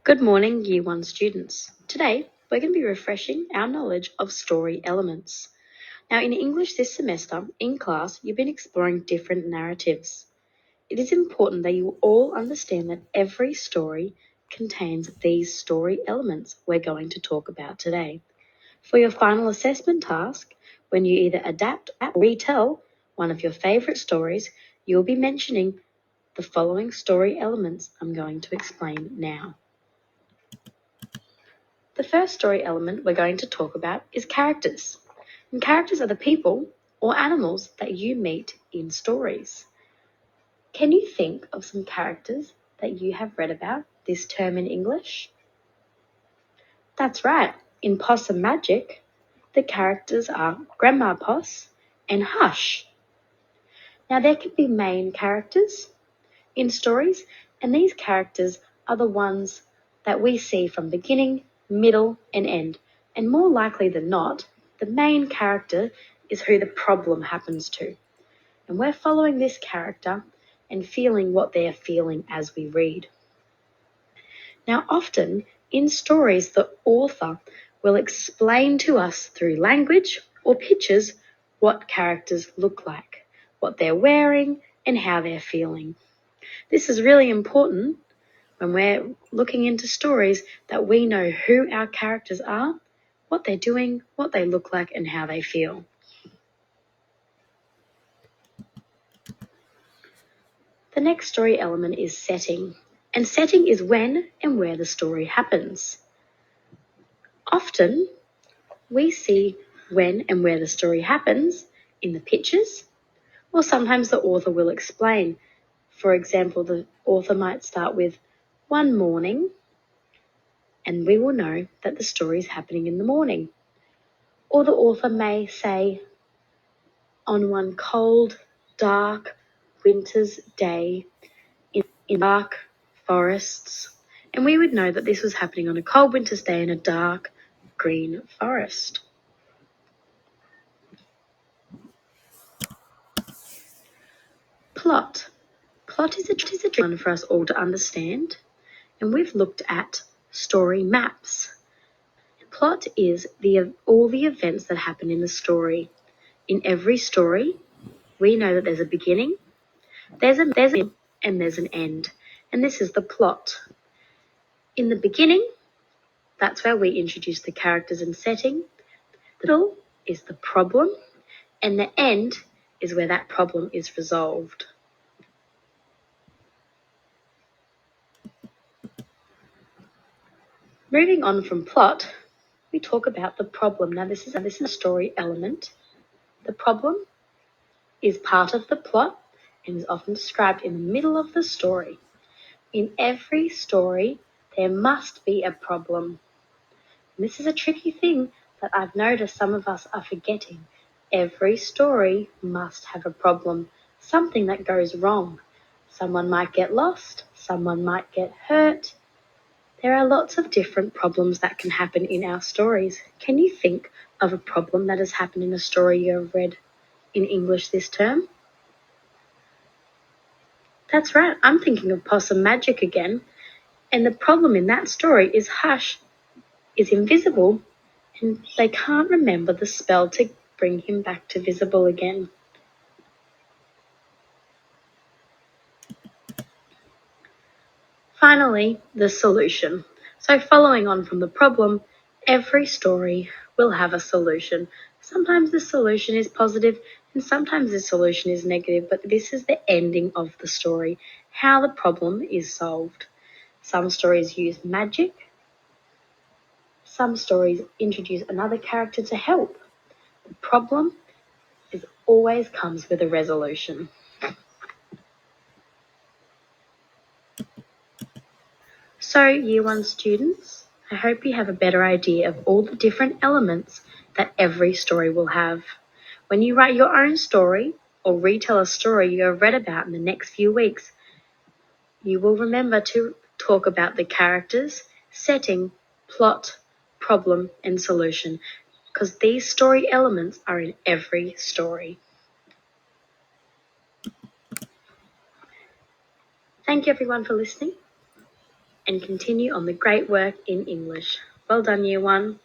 Good morning, Year 1 students. Today, we're going to be refreshing our knowledge of story elements. Now, in English this semester, in class, you've been exploring different narratives. It is important that you all understand that every story contains these story elements we're going to talk about today. For your final assessment task, when you either adapt or retell one of your favourite stories, you'll be mentioning the following story elements I'm going to explain now. The first story element we're going to talk about is characters. And characters are the people or animals that you meet in stories. Can you think of some characters that you have read about this term in English? That's right. In Possum Magic, the characters are Grandma Poss and Hush. Now there can be main characters in stories, and these characters are the ones that we see from beginning, middle, and end. And more likely than not, the main character is who the problem happens to. And we're following this character and feeling what they're feeling as we read. Now, often in stories, the author will explain to us through language or pictures what characters look like, what they're wearing, and how they're feeling. This is really important when we're looking into stories, that we know who our characters are, what they're doing, what they look like, and how they feel. The next story element is setting, and setting is when and where the story happens. Often, we see when and where the story happens in the pictures, or sometimes the author will explain. For example, the author might start with one morning, and we will know that the story is happening in the morning. Or the author may say, on one cold, dark winter's day in dark forests, and we would know that this was happening on a cold winter's day in a dark green forest. Plot. Plot is a tricky one for us all to understand, and we've looked at story maps. Plot is all the events that happen in the story. In every story, we know that there's a beginning, there's a middle, and there's an end. And this is the plot. In the beginning, that's where we introduce the characters and setting. The middle is the problem, and the end is where that problem is resolved. Moving on from plot, we talk about the problem. Now this is a story element. The problem is part of the plot and is often described in the middle of the story. In every story, there must be a problem. And this is a tricky thing that I've noticed some of us are forgetting. Every story must have a problem, something that goes wrong. Someone might get lost, someone might get hurt. There are lots of different problems that can happen in our stories. Can you think of a problem that has happened in a story you have read in English this term? That's right, I'm thinking of Possum Magic again. And the problem in that story is Hush is invisible and they can't remember the spell to bring him back to visible again. Finally, the solution. So following on from the problem, every story will have a solution. Sometimes the solution is positive and sometimes the solution is negative, but this is the ending of the story, how the problem is solved. Some stories use magic. Some stories introduce another character to help. The problem always comes with a resolution. So, Year 1 students, I hope you have a better idea of all the different elements that every story will have. When you write your own story or retell a story you have read about in the next few weeks, you will remember to talk about the characters, setting, plot, problem, and solution, because these story elements are in every story. Thank you everyone for listening. and continue on the great work in English. Well done, Year 1.